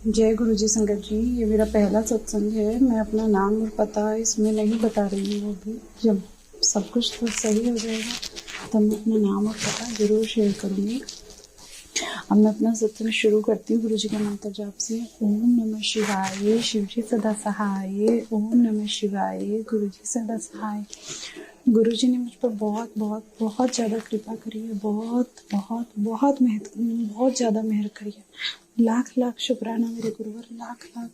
जय गुरु जी संगत जी। ये मेरा पहला सत्संग है। मैं अपना नाम और पता इसमें नहीं बता रही हूँ। अभी जब सब कुछ तो सही हो जाएगा तब मैं अपना नाम और पता जरूर शेयर करूँगी। अब मैं अपना सत्संग शुरू करती हूँ गुरु जी के मंत्र जाप से। ओम नमः शिवाय, शिव जी सदा सहाय। ओम नमः शिवाय, गुरु जी सदा सहाय। गुरु जी ने मुझ पर बहुत बहुत बहुत ज़्यादा कृपा करी है। बहुत बहुत बहुत बहुत ज़्यादा मेहर करी है। लाख लाख शुक्राना मेरे गुरुवर, लाख लाख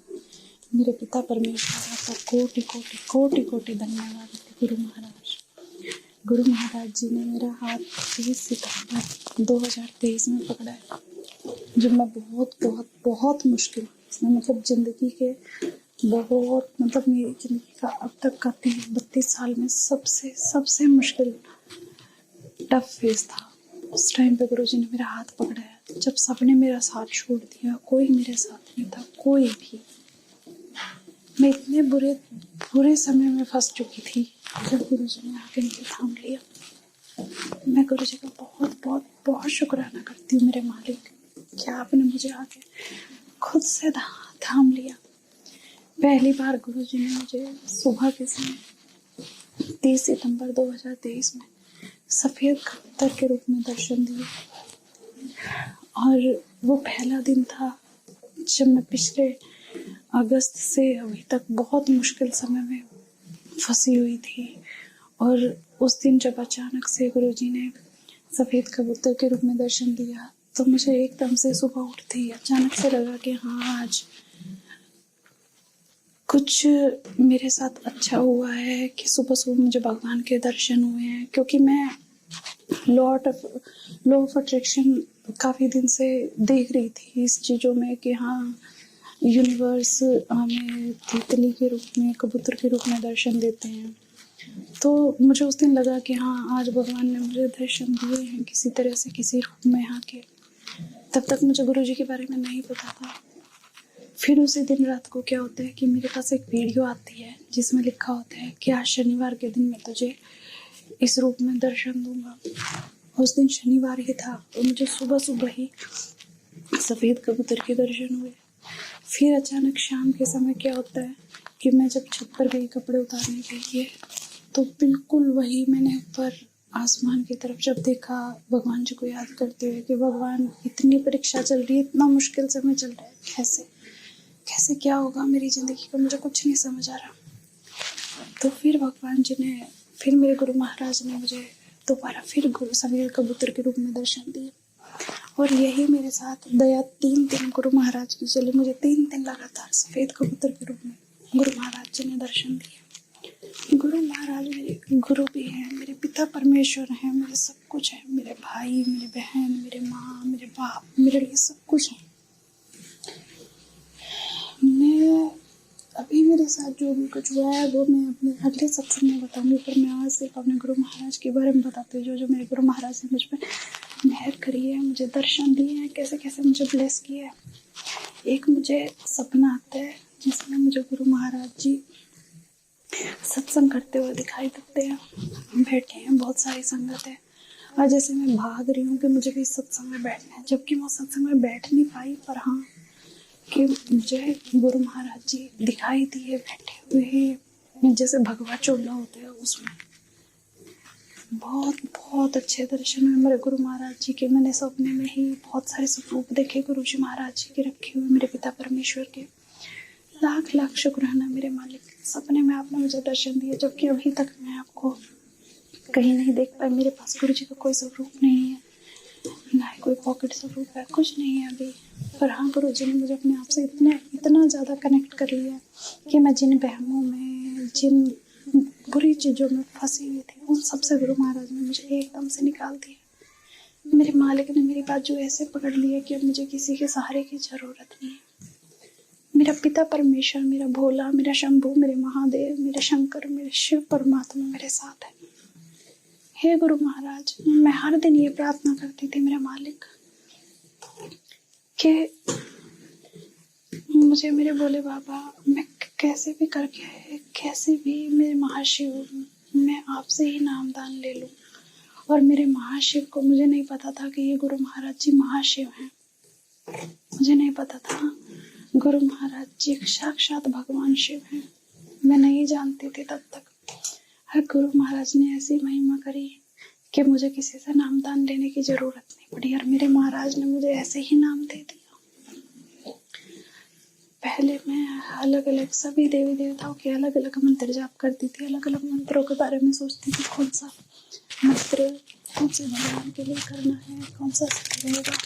मेरे पिता परमेश्वर, आपका कोटि कोटि कोटि कोटि धन्यवाद गुरु महाराज। गुरु महाराज जी ने मेरा हाथ 30 सितंबर 2023 में पकड़ा है, जब मैं बहुत बहुत बहुत मुश्किल इसमें मतलब ज़िंदगी के बहुत मतलब मेरी ज़िंदगी का अब तक का 32 साल में सबसे सबसे मुश्किल टफ फेस था। उस टाइम पे गुरु जी ने मेरा हाथ पकड़ा है, जब सबने मेरा साथ छोड़ दिया, कोई मेरे साथ नहीं था, कोई भी। मैं इतने बुरे समय में फंस चुकी थी, जब गुरु जी ने आके मुझे थाम लिया। मैं गुरु जी का बहुत बहुत बहुत शुक्राना करती हूँ मेरे मालिक, कि आपने मुझे आके खुद से थाम लिया। पहली बार गुरु जी ने मुझे सुबह के समय 30 सितंबर 2023 में सफ़ेद कबूतर के रूप में दर्शन दिए। और वो पहला दिन था जब मैं पिछले अगस्त से अभी तक बहुत मुश्किल समय में फंसी हुई थी। और उस दिन जब अचानक से गुरु जी ने सफ़ेद कबूतर के रूप में दर्शन दिया, तो मुझे एकदम से सुबह उठते ही अचानक से लगा कि हाँ, आज कुछ मेरे साथ अच्छा हुआ है कि सुबह सुबह मुझे भगवान के दर्शन हुए हैं। क्योंकि मैं लॉ ऑफ अट्रैक्शन काफ़ी दिन से देख रही थी इस चीज़ों में कि हाँ, यूनिवर्स हमें तितली के रूप में, कबूतर के रूप में दर्शन देते हैं। तो मुझे उस दिन लगा कि हाँ, आज भगवान ने मुझे दर्शन दिए हैं किसी तरह से, किसी रूप में यहाँ के। तब तक मुझे गुरु जी के बारे में नहीं पता था। फिर उसी दिन रात को क्या होता है कि मेरे पास एक वीडियो आती है जिसमें लिखा होता है कि आज शनिवार के दिन मैं तुझे इस रूप में दर्शन दूंगा। उस दिन शनिवार ही था, तो मुझे सुबह सुबह ही सफ़ेद कबूतर के दर्शन हुए। फिर अचानक शाम के समय क्या होता है कि मैं जब छत पर गई कपड़े उतारने के लिए, तो बिल्कुल वही मैंने ऊपर आसमान की तरफ जब देखा, भगवान जी को याद करते हुए कि भगवान, इतनी परीक्षा चल रही है, इतना मुश्किल समय चल रहा है, कैसे कैसे क्या होगा मेरी ज़िंदगी का, मुझे कुछ नहीं समझ आ रहा। तो फिर भगवान जी ने, फिर मेरे गुरु महाराज ने मुझे दोबारा फिर सफ़ेद कबूतर के रूप में दर्शन दिए। और यही मेरे साथ दया 3 दिन गुरु महाराज की चली। मुझे 3 दिन लगातार सफ़ेद कबूतर के रूप में गुरु महाराज जी ने दर्शन दिए। गुरु महाराज मेरे गुरु भी हैं, मेरे पिता परमेश्वर हैं, मेरे सब कुछ हैं, मेरे भाई, मेरे बहन, मेरे माँ, मेरे बाप, मेरे लिए सब कुछ है। मैं अभी मेरे साथ जो भी कुछ हुआ है वो मैं अपने अगले सत्संग में बताऊंगी, पर मैं आज सिर्फ अपने गुरु महाराज के बारे में बताती हूँ। जो मेरे गुरु महाराज ने मुझ पर मेहर करी है, मुझे दर्शन दिए हैं, कैसे कैसे मुझे ब्लेस किया है। एक मुझे सपना आता है जिसमें मुझे गुरु महाराज जी सत्संग करते हुए दिखाई देते हैं, बैठे हैं, बहुत सारी संगत है, और जैसे मैं भाग रही हूँ कि मुझे भी सत्संग में बैठना है, जबकि मैं सत्संग में बैठ नहीं पाई। पर हाँ, कि मुझे गुरु महाराज जी दिखाई दिए बैठे हुए, जैसे भगवा चोला होता है उसमें। बहुत बहुत अच्छे दर्शन हुए मेरे गुरु महाराज जी के। मैंने सपने में ही बहुत सारे स्वरूप देखे गुरु जी महाराज जी के रखे हुए, मेरे पिता परमेश्वर के। लाख लाख शुक्राना मेरे मालिक, सपने में आपने मुझे दर्शन दिए, जबकि अभी तक मैं आपको कहीं नहीं देख पाई। मेरे पास गुरु जी का कोई स्वरूप नहीं है, ना ही कोई पॉकेट स्वरूप है, कुछ नहीं है अभी। पर हाँ, गुरु जी ने मुझे अपने आप से इतना ज़्यादा कनेक्ट कर लिया कि मैं जिन बहमों में, जिन बुरी चीज़ों में फंसी हुई थी, उन सबसे गुरु महाराज ने मुझे एकदम से निकाल दिया। मेरे मालिक ने मेरी बात जो ऐसे पकड़ ली है कि अब मुझे किसी के सहारे की ज़रूरत नहीं है। मेरा पिता परमेश्वर, मेरा भोला, मेरा शंभू, मेरे महादेव, मेरे शंकर, मेरे शिव परमात्मा मेरे साथ है। हे गुरु महाराज, मैं हर दिन ये प्रार्थना करती थी मेरे मालिक कि मुझे मेरे भोले बाबा, मैं कैसे भी करके, कैसे भी मेरे महाशिव, मैं आपसे ही नामदान ले लूं। और मेरे महाशिव को, मुझे नहीं पता था कि ये गुरु महाराज जी महाशिव हैं, मुझे नहीं पता था। गुरु महाराज जी साक्षात भगवान शिव हैं। मैं नहीं जानती थी तब तक। हर गुरु महाराज ने ऐसी महिमा करी कि मुझे किसी से नामदान लेने की जरूरत नहीं पड़ी और मेरे महाराज ने मुझे ऐसे ही नाम दे दिया। पहले मैं अलग अलग सभी देवी देवताओं के अलग अलग मंत्र जाप करती थी, अलग अलग मंत्रों के बारे में सोचती थी, कौन सा मंत्र कौन से भगवान के लिए करना है, कौन सा सही रहेगा।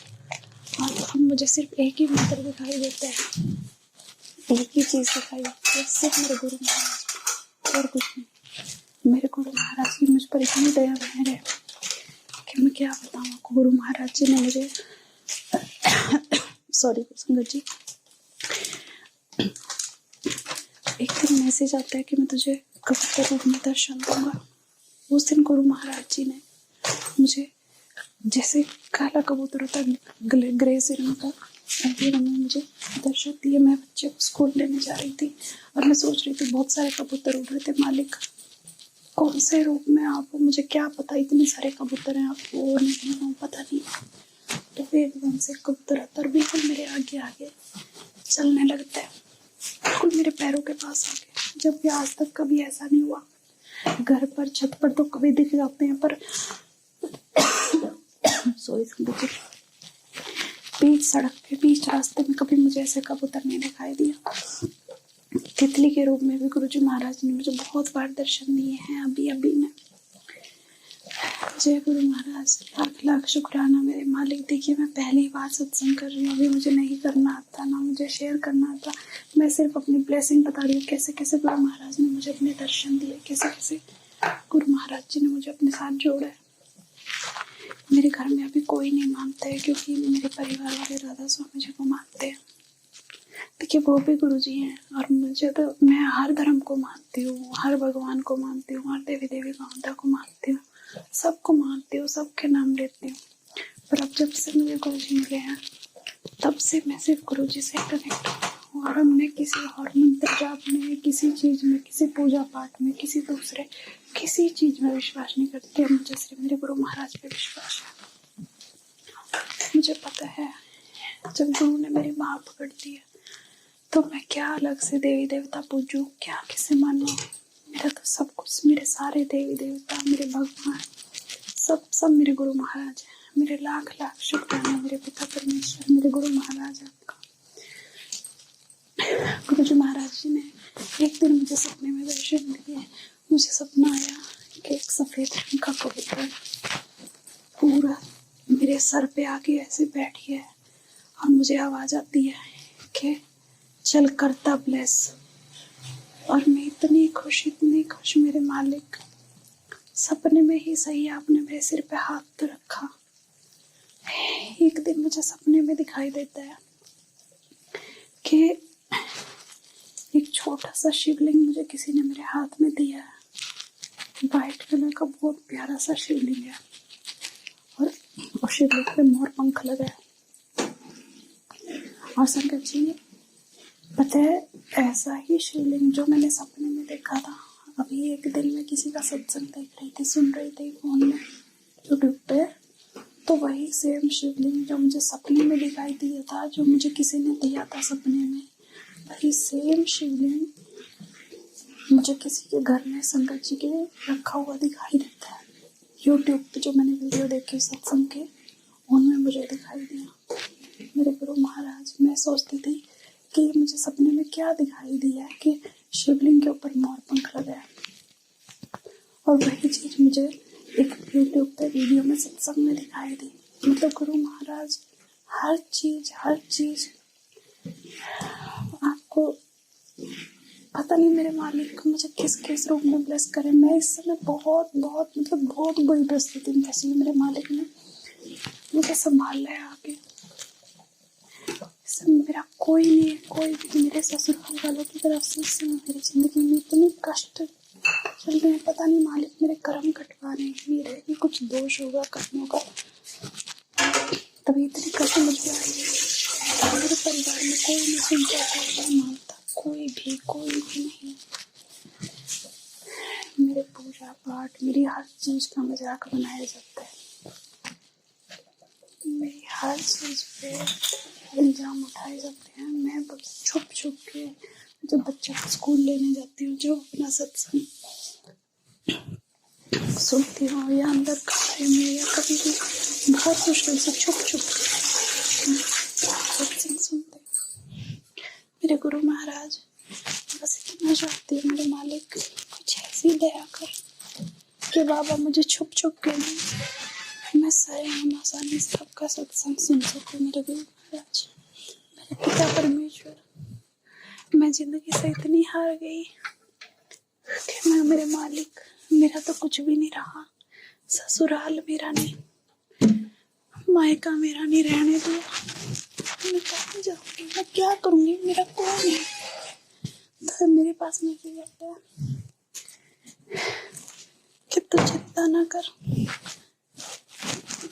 और अब मुझे सिर्फ एक ही मंत्र दिखाई देता है, एक ही चीज़ दिखाई देती है, सिर्फ मेरे गुरु महाराज और कुछ नहीं। मेरे गुरु महाराज की मुझ पर इतनी दया बहन है कि मैं क्या बताऊँ आपको। गुरु महाराज जी ने मुझे सॉरी संगत जी, एक दिन मैसेज आता है कि मैं तुझे कबूतर रूप में दर्शन दूंगा। उस दिन गुरु महाराज जी ने मुझे जैसे काला कबूतर होता है ग्रे से रंग का, ऐसे रंग में मुझे दर्शन दिए। मैं बच्चे को स्कूल लेने जा रही थी और मैं सोच रही थी, बहुत सारे कबूतर उड़ रहे थे, मालिक कौन से रूप में आप हो, मुझे क्या पता इतने सारे कबूतर हैं, आपको नहीं पता नहीं। तो फिर एकदम से कबूतर आता और बिल्कुल मेरे आगे आगे चलने लगता है, बिल्कुल मेरे पैरों के पास आ गया। जबकि आज तक कभी ऐसा नहीं हुआ। घर पर छत पर तो कभी दिख जाते हैं, पर बीच सड़क पे बीच रास्ते में कभी मुझे ऐसे कबूतर नहीं दिखाई दिया। तितली के रूप में भी गुरुजी महाराज ने मुझे बहुत बार दर्शन दिए हैं। अभी अभी में जय गुरु महाराज, लाख लाख शुक्राना मेरे मालिक। देखिए मैं पहली बार सत्संग कर रही हूँ, अभी मुझे नहीं करना आता, ना मुझे शेयर करना आता। मैं सिर्फ अपनी ब्लेसिंग बता रही हूँ, कैसे कैसे गुरु महाराज ने मुझे अपने दर्शन दिए, कैसे कैसे गुरु महाराज जी ने मुझे अपने साथ जोड़ा है। मेरे घर में अभी कोई नहीं मानता है, क्योंकि मेरे परिवार वाले राधा स्वामी जी को मानते हैं। देखिए वो भी गुरु जी हैं, और मुझे तो, मैं हर धर्म को मानती हूँ, हर भगवान को मानती हूँ, हर देवी देवी माता को मानती हूँ, सबको मानती हूँ, सबके नाम लेती हूँ। पर अब जब से मुझे गुरु जी मिले हैं, तब से मैं सिर्फ गुरु जी से कनेक्ट हूँ। और हमने किसी और मंत्र जाप में, किसी चीज़ में, किसी पूजा पाठ में, किसी दूसरे किसी चीज़ में विश्वास नहीं करते। मुझे सिर्फ मेरे गुरु महाराज पे विश्वास है। मुझे पता है जब गुरु ने मेरी बाँह पकड़ दी है, तो मैं क्या अलग से देवी देवता पूजूं, क्या किसे मानूं। मेरा तो सब कुछ, मेरे सारे देवी देवता, मेरे भगवान, सब मेरे गुरु महाराज हैं। मेरे लाख लाख शुक्राना मेरे पिता परमेश्वर, मेरे गुरु महाराज आपका। गुरु जी महाराज जी ने एक दिन मुझे सपने में दर्शन दिए। मुझे सपना आया कि एक सफेद रंग का कबूतर पूरा मेरे सर पे आके ऐसे बैठी है, और मुझे आवाज आती है कि चल करता ब्लेस। और मैं इतनी खुश मेरे मालिक, सपने में ही सही आपने मेरे सिर पे हाथ तो रखा। एक दिन मुझे सपने में दिखाई देता है कि एक छोटा सा शिवलिंग मुझे किसी ने मेरे हाथ में दिया है। वाइट कलर का बहुत प्यारा सा शिवलिंग है, और शिवलिंग पे मोर पंख लगा है। और संगत जी पता है, ऐसा ही शिवलिंग जो मैंने सपने में देखा था, अभी एक दिन में किसी का सत्संग देख रही थी, सुन रही थी फोन में यूट्यूब पे, तो वही सेम शिवलिंग जो मुझे सपने में दिखाई दिया था, जो मुझे किसी ने दिया था सपने में, वही सेम शिवलिंग मुझे किसी के घर में संगत जी के रखा हुआ दिखाई देता है। यूट्यूब पे जो मैंने वीडियो देखे सत्संग के, उनमें मुझे दिखाई दिया। मेरे गुरु महाराज, मैं सोचती थी कि मुझे सपने में क्या दिखाई दिया है कि शिवलिंग के ऊपर मोर पंख लगा है, और वही चीज मुझे एक यूट्यूब पे वीडियो में सत्संग में दिखाई दी। मतलब गुरु महाराज हर चीज आपको पता नहीं, मेरे मालिक मुझे किस किस रूप में ब्लेस करे। मैं इस समय बहुत बुरी परिस्थिति में फंसी। मेरे मालिक ने मुझे संभाल लिया आगे। मेरा कोई नहीं है, कोई भी मेरे ससुराल वालों की तरफ से मेरी जिंदगी में इतने कष्ट चल रहे हैं, पता नहीं मालिक मेरे कर्म कटवा रहे हैं, ये रहे कुछ दोष होगा कर्मों का, तभी इतनी कष्ट मुझ पे आई है। मेरे परिवार में कोई नहीं सुनता, कोई नहीं मानता, कोई भी नहीं। मेरे पूजा पाठ, मेरी हर चीज का मजाक बनाया जाता है। मेरी हर चीज पे इल्जाम उठाए जाते हैं, मैं बस छुप छुप के जब बच्चा को स्कूल लेने जाती हूँ, जो अपना सत्संग सुनती हूँ या अंदर कमरे में या कभी भी बहुत मुश्किल से छुप छुप के सत्संग सुनते हूँ। मेरे गुरु महाराज, बस इतना चाहती हूँ मेरे मालिक, कुछ ऐसी दया कर कि बाबा मुझे छुप छुप के नहीं, मैं स्वयं आसानी से आपका सत्संग सुन सकूँ। मेरे गुरु महाराज, मेरे पिता परमेश्वर, मैं जिंदगी से इतनी हार गई कि मैं, मेरे मालिक, मेरा तो कुछ भी नहीं रहा। ससुराल मेरा नहीं, मायका मेरा नहीं रहने दिया। मैं कहाँ जाऊंगी, मैं क्या करूंगी, मेरा कौन है? तो मेरे पास मैसेज आता है कि तू चिंता ना कर,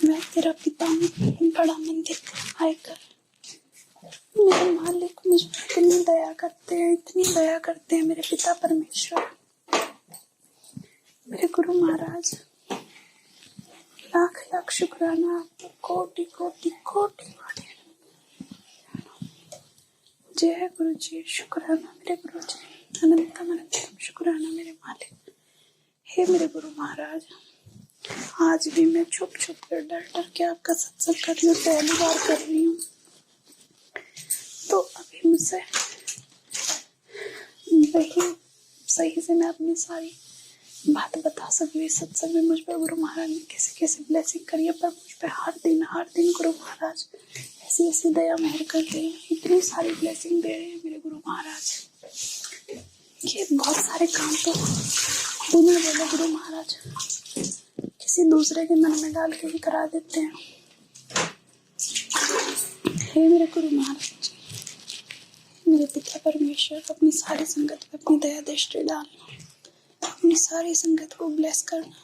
मैं तेरा पिता हूँ, बड़ा मंदिर आएकर। मेरे मालिक मुझ पर इतनी दया करते हैं, इतनी दया करते हैं मेरे पिता परमेश्वर। मेरे गुरु महाराज, लाख लाख शुक्राना आपको, कोटि कोटि कोटि कोटि। जय गुरु जी, शुक्राना मेरे गुरु जी, अनंतम अनंतम शुक्राना मेरे मालिक। हे मेरे गुरु महाराज, आज भी मैं छुप छुप कर डर डर के आपका सत्संग कर रही हूँ, पहली बार कर रही हूँ, तो अभी मुझसे वही सही से मैं अपनी सारी बात बता सकी। सत्संग में मुझ पर गुरु महाराज ने कैसे कैसे ब्लेसिंग करी है, पर मुझ पर हर दिन गुरु महाराज ऐसी ऐसी दया मेहर कर रहे हैं, इतनी सारी ब्लेसिंग दे रहे हैं मेरे गुरु महाराज कि बहुत सारे काम तो बिना बोले गुरु महाराज किसी दूसरे के मन में डाल के ही करा देते हैं। हे मेरे गुरु महाराज, मेरे पिता परमेश्वर, अपनी सारी संगत पे अपनी दया दृष्टि डालना, अपनी सारी संगत को ब्लेस करना,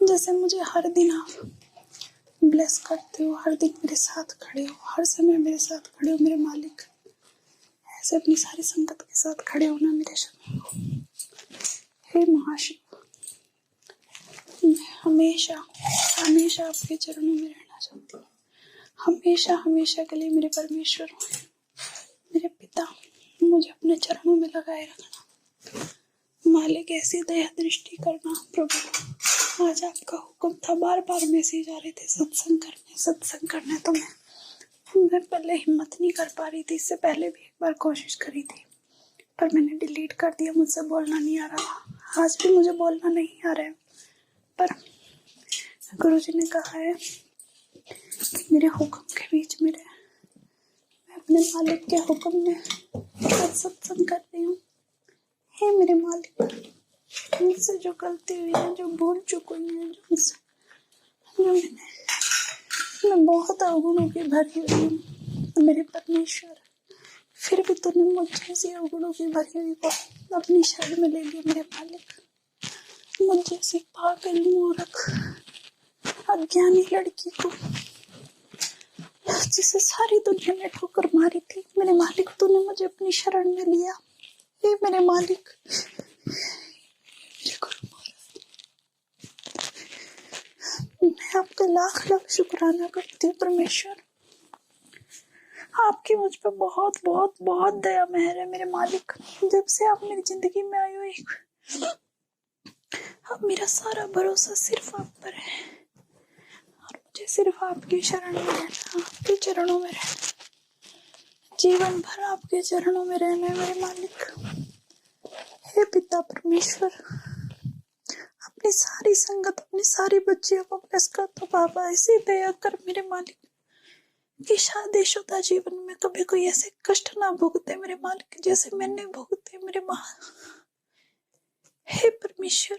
जैसे मुझे हर दिन आप ब्लेस करते हो, हर दिन मेरे साथ खड़े हो, हर समय मेरे साथ खड़े हो मेरे मालिक, ऐसे अपनी सारी संगत के साथ खड़े होना मेरे शरण। हे महाशिव, मैं हमेशा हमेशा आपके चरणों में रहना चाहती हूँ, हमेशा हमेशा के लिए मेरे परमेश्वर, मेरे पिता, मुझे अपने चरणों में लगाए रखना मालिक, ऐसी दया दृष्टि करना प्रभु। आज आपका हुक्म था, बार बार मैसेज आ रहे थे सत्संग करने, तो मैं पहले हिम्मत नहीं कर पा रही थी। इससे पहले भी एक बार कोशिश करी थी, पर मैंने डिलीट कर दिया, मुझसे बोलना नहीं आ रहा। आज भी मुझे बोलना नहीं आ रहा है, पर गुरुजी ने कहा है कि मेरे हुक्म के बीच में मैं अपने मालिक के हुक्म में सत्संग कर रही हूँ। हे मेरे मालिक, मुझसे जो गलती हुई है, जो भूल चुक हुई है, मैं बहुत अवगुणों की भरी हुई हूँ मेरे परमेश्वर, फिर भी तूने मुझे ऐसी अवगुणों की भरी हुई को अपनी शरण में ले लिया मेरे मालिक। मुझे ऐसी पागल, मूर्ख, अज्ञानी लड़की को, जिसे सारी दुनिया ने ठोकर मारी थी, मेरे मालिक तूने मुझे अपनी शरण में लिया। हे मेरे मालिक, मेरे गुरु महाराज, मैं आपका लाख लाख शुक्राना करती हूँ परमेश्वर। आपकी मुझ पर बहुत बहुत बहुत दया मेहर है मेरे मालिक। जब से आप मेरी जिंदगी में आए हो, अब मेरा सारा भरोसा सिर्फ आप पर है और मुझे सिर्फ आपकी शरण में रहना, आपके चरणों में रहना, जीवन भर आपके चरणों में रहना है मेरे मालिक। हे पिता परमेश्वर, अपनी सारी संगत, अपनी सारी बच्चियों को ब्लेस कर दो बाबा। ऐसी दया कर मेरे मालिक कि शादीशुदा जीवन में कभी कोई ऐसे कष्ट ना भुगते मेरे मालिक, जैसे मैंने भुगते मेरे माँ। हे परमेश्वर,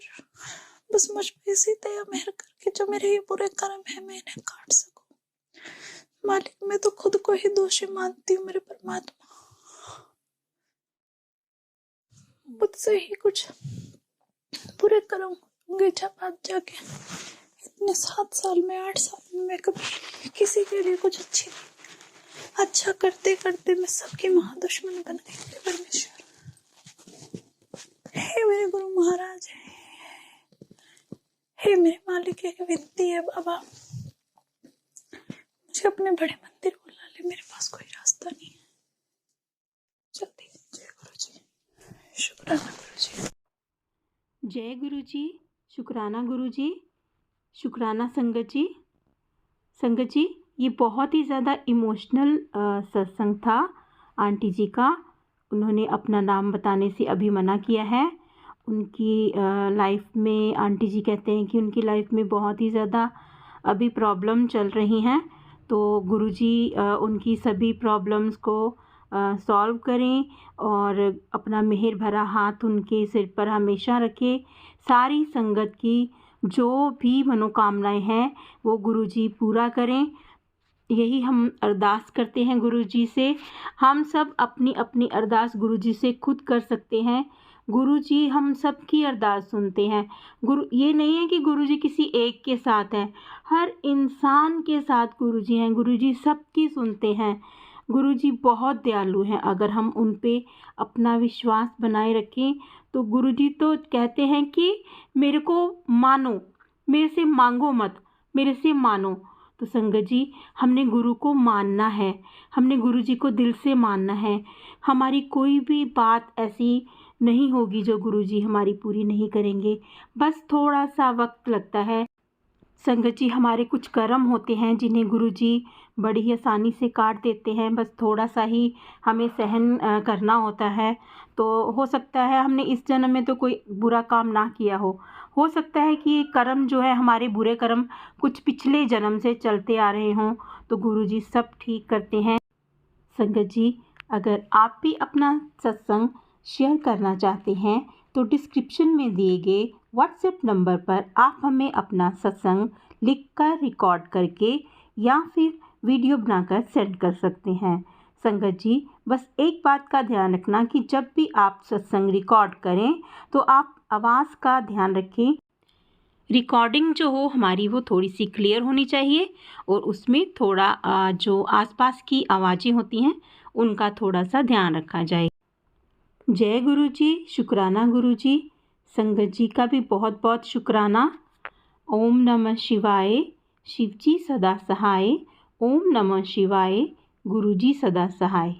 बस मुझ पे ऐसी दया मेहर करके जो मेरे ये बुरे कर्म है मैं इन्हें काट सकूं मालिक। मैं तो खुद को ही दोषी मानती हूँ मेरे परमात्मा, मुझसे ही कुछ बुरे कर्म होंगे जब आप जाके इतने 7 साल में 8 साल में मैं कभी किसी के लिए कुछ अच्छा करते करते मैं सबकी महादुश्मन बन गई मेरे परमेश्वर। हे मेरे गुरु महाराज, हे मेरे मालिक, एक विनती है बाबा, मुझे अपने बड़े मंदिर बुला ले मेरे पास कोई रास्ता नहीं है। जल्दी। जय गुरु जी, शुक्राना गुरु जी। जय गुरु जी, शुक्राना गुरु जी, शुक्राना संगत जी। संगत जी, ये बहुत ही ज़्यादा इमोशनल सत्संग था आंटी जी का। उन्होंने अपना नाम बताने से अभी मना किया है। उनकी लाइफ में, आंटी जी कहते हैं कि उनकी लाइफ में बहुत ही ज़्यादा अभी प्रॉब्लम चल रही हैं। तो गुरु जी उनकी सभी प्रॉब्लम्स को सॉल्व करें और अपना मेहर भरा हाथ उनके सिर पर हमेशा रखें। सारी संगत की जो भी मनोकामनाएं हैं वो गुरु जी पूरा करें, यही हम अरदास करते हैं गुरु जी से। हम सब अपनी अपनी अरदास गुरु जी से खुद कर सकते हैं। गुरु जी हम सब की अरदास सुनते हैं। गुरु ये नहीं है कि गुरु जी किसी एक के साथ हैं, हर इंसान के साथ गुरु जी हैं। गुरु जी सबकी सुनते हैं। गुरु जी बहुत दयालु हैं। अगर हम उन पे अपना विश्वास बनाए रखें तो गुरु जी तो कहते हैं कि मेरे को मानो, मेरे से मांगो मत, मेरे से मानो। तो संगत जी, हमने गुरु को मानना है, हमने गुरु जी को दिल से मानना है। हमारी कोई भी बात ऐसी नहीं होगी जो गुरु जी हमारी पूरी नहीं करेंगे। बस थोड़ा सा वक्त लगता है। संगत जी, हमारे कुछ कर्म होते हैं जिन्हें गुरु जी बड़ी ही आसानी से काट देते हैं। बस थोड़ा सा ही हमें सहन करना होता है। तो हो सकता है हमने इस जन्म में तो कोई बुरा काम ना किया हो सकता है कि ये कर्म जो है, हमारे बुरे कर्म कुछ पिछले जन्म से चलते आ रहे हों, तो गुरु जी सब ठीक करते हैं। संगत जी, अगर आप भी अपना सत्संग शेयर करना चाहते हैं तो डिस्क्रिप्शन में दिए गए व्हाट्सएप नंबर पर आप हमें अपना सत्संग लिखकर, रिकॉर्ड करके या फिर वीडियो बनाकर सेंड कर सकते हैं। संगत जी, बस एक बात का ध्यान रखना कि जब भी आप सत्संग रिकॉर्ड करें तो आप आवाज़ का ध्यान रखें। रिकॉर्डिंग जो हो हमारी वो थोड़ी सी क्लियर होनी चाहिए और उसमें थोड़ा जो आसपास की आवाज़ें होती हैं उनका थोड़ा सा ध्यान रखा जाए। जय गुरु जी, शुक्राना गुरु जी। संगत जी का भी बहुत बहुत शुक्राना। ओम नमः शिवाय। शिव जी सदा सहाय। ओम नमः शिवाय। गुरु जी सदा सहाय।